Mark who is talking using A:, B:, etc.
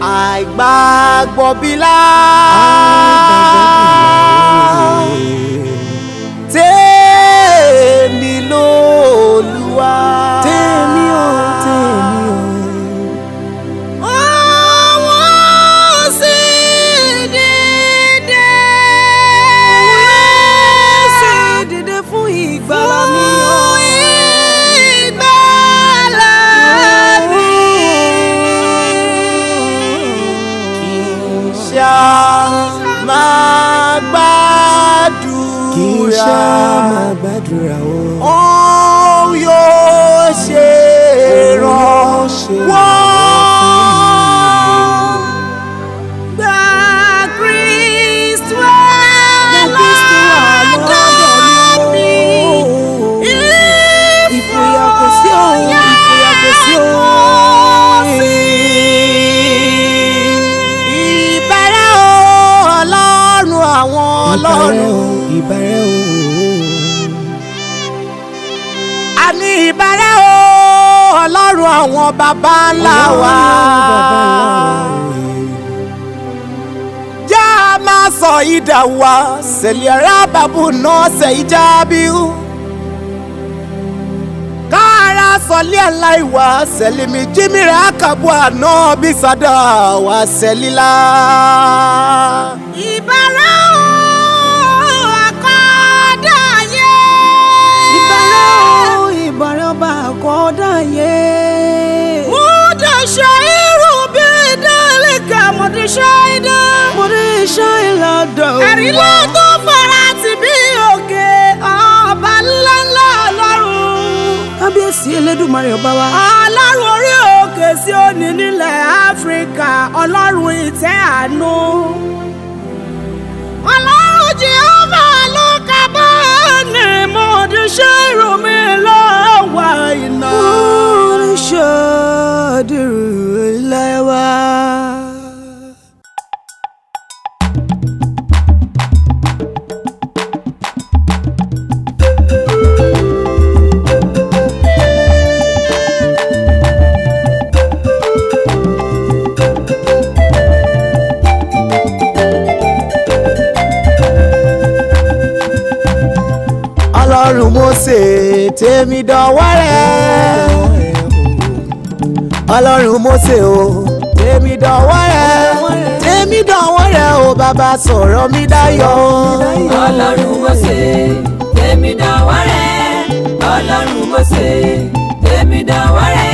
A: àìgbàgbọ́ bílà tèmi l'Olúwa.
B: Tèmi o.
A: Ọwọ́ sì dìde
B: fún ìgbàlà mi o.
A: Máa gbàdúrà
B: ó
A: yóò ṣe ìrànwọ́. Gba Kristi wá lọ́dọ̀ mi.
B: Ìfòyà kò sí òun.
A: Ìbẹ̀rẹ̀ o Ọlọ́run àwọn ọlọ́run.
B: Ìbẹ̀rẹ̀ o.
A: Àní ìbẹ̀rẹ̀ o Ọlọ́run àwọn baba ńlá wa. Já máa sọ ìdá wa sẹ̀lẹ̀ ara bàbú náà ṣe ìjábí. Káàrà sọ̀lẹ̀ aláìwá sẹ̀lẹ̀ mi jímìrì àkàbù àná bí sádà wá sẹ̀lílá. Ìbẹ̀rẹ̀ o.
B: Ìbẹ̀rẹ̀ ọba àkọ́dáyé.
A: Mọ̀dẹ́ṣẹ́ irú bí délẹ̀kẹ́ mọ̀dẹ́ṣẹ́ idá.
B: Mọ̀dẹ́ṣẹ́ ìlàdọ̀ wá.
A: Ẹ̀rílá tó fara ti bí òkè ọba ńláńlá Ọlọ́run.
B: Kábíyèsí Elédùmarè ọba wa.
A: Ọlọ́run orí òkè sí òní nílẹ̀ Áfíríkà. Ọlọ́run ìtẹ́ àánú. Ọlọ́run Jèhófà ló kábọ̀ ní mọ̀dẹ́ṣẹ́ irú mi lọ́wọ́ iná.
B: Mọ̀dẹ́ṣẹ́ dìrú ilẹ̀ wa.
A: Ọlọ́run Mósè tèmi dọ̀wọ́ rẹ̀. Ọlọ́run Mósè o tèmi dọ̀wọ́ rẹ̀. Tèmi dọ̀wọ́ rẹ̀ o bàbá sọ̀rọ̀ mi dayọ̀.
C: Ọlọ́run Mósè tèmi dọ̀wọ́ rẹ̀. Ọlọ́run Mósè tèmi dọ̀wọ́ rẹ̀.